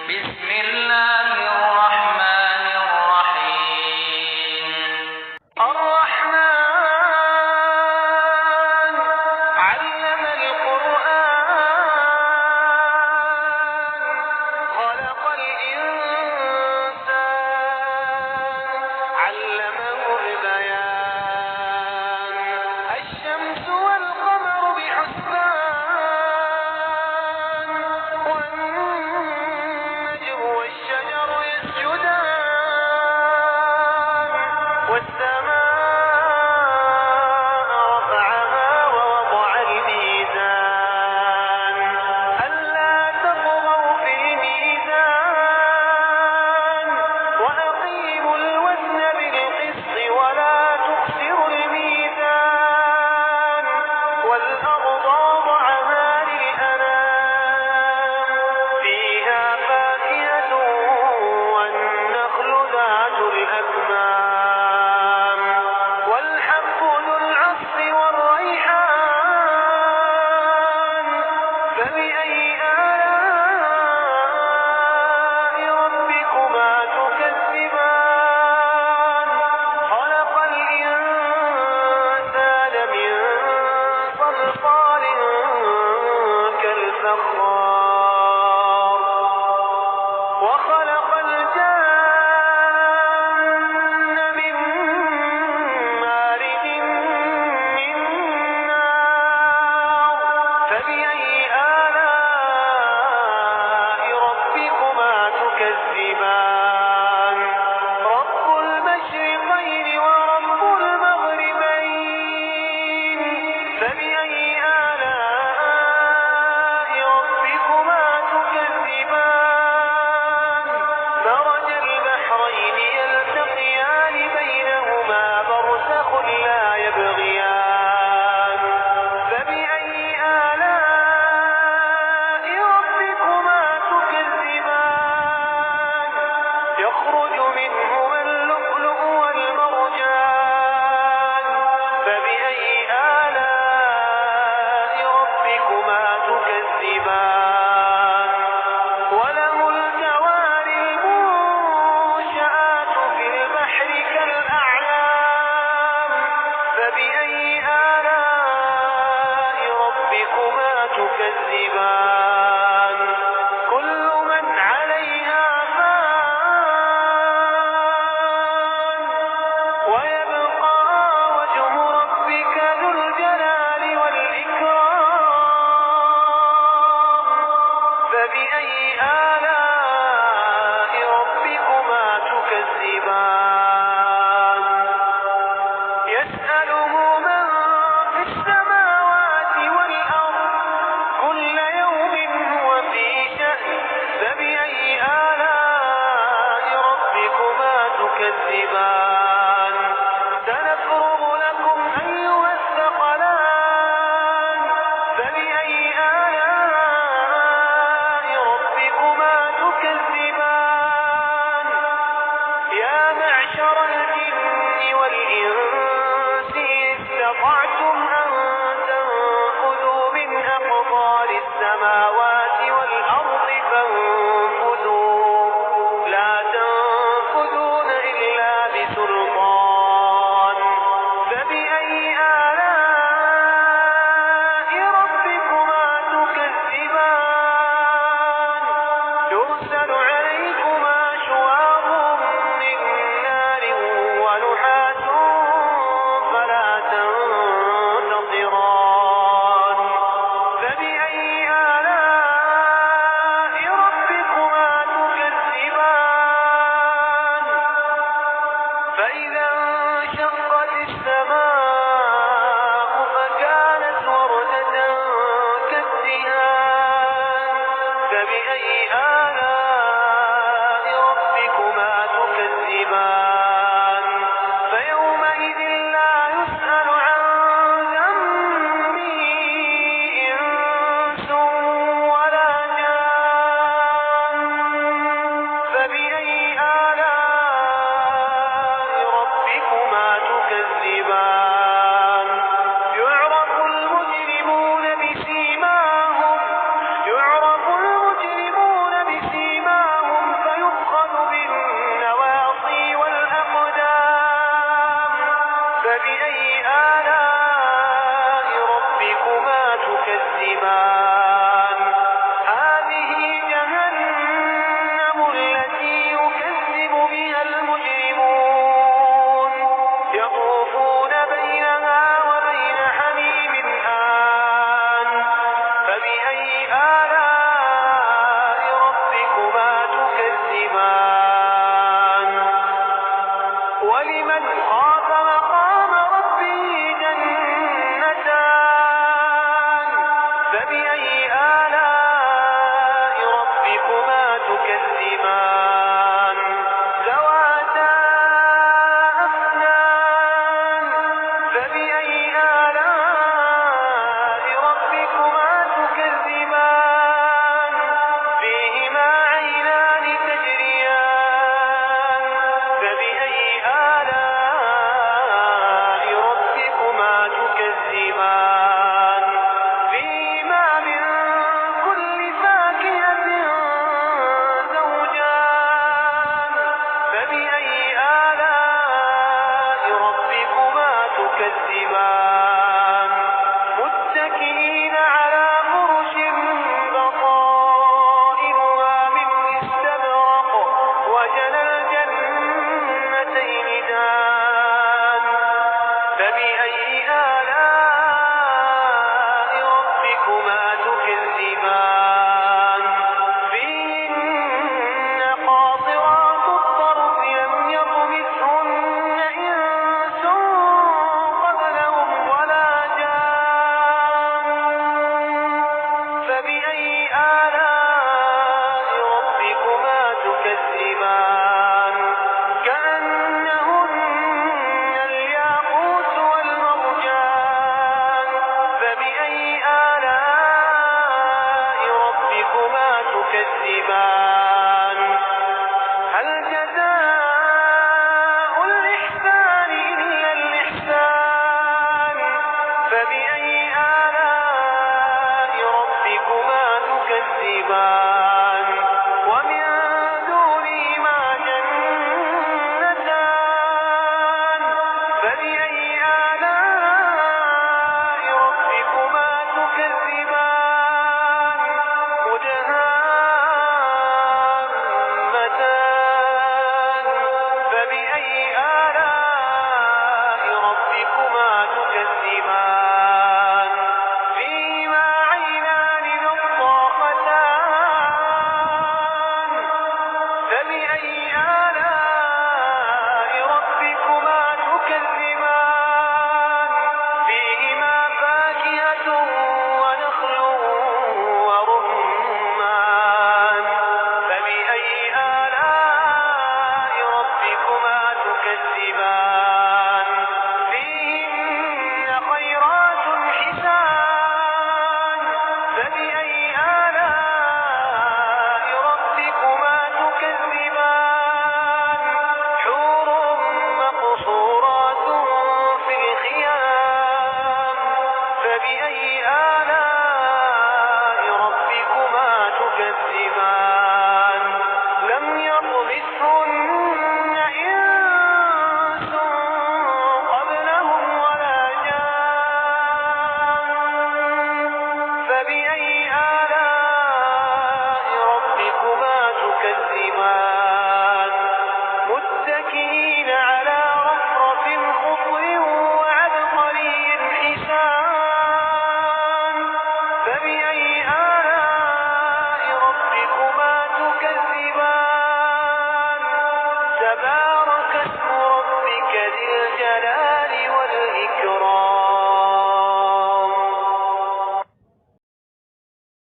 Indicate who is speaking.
Speaker 1: بسم الله الرحمن الرحيم الرحمن علم القرآن خلق الإنسان علمه البيان الشمس والقمر بحسبان والنجم والشجر ولمن خاف مقام ربه جنتان فبأي آلاء ربكما تكذبان ذواتا أفنان فبأي آلاء ربكما تكذبان فيهما عينان تجريان فبأي آلاء ربكما تكذبان فيهما من كل فاكهة زوجان فبأي آلاء ربكما تكذبان متكئين على فرش بطائنها من استبرق وجنى الجنتين دان فبأي آلاء ربكما تكذبان فيهن قاصرات الطرف لم يطمثهن إنس قبلهم ولا جان فبأي آلاء ربكما تكذبان كأنهن الياقوت والمرجان فبأي آلاء ربكما تكذبان هل جزاء الإحسان إلا الإحسان فبأي آلاء ربكما تكذبان ومن دونهما جنتان فبأي آلاء ربكما تكذبان مدهامتان فبأي آلاء ربكما تكذبان فيهما عينان نضاختان فبأي آلاء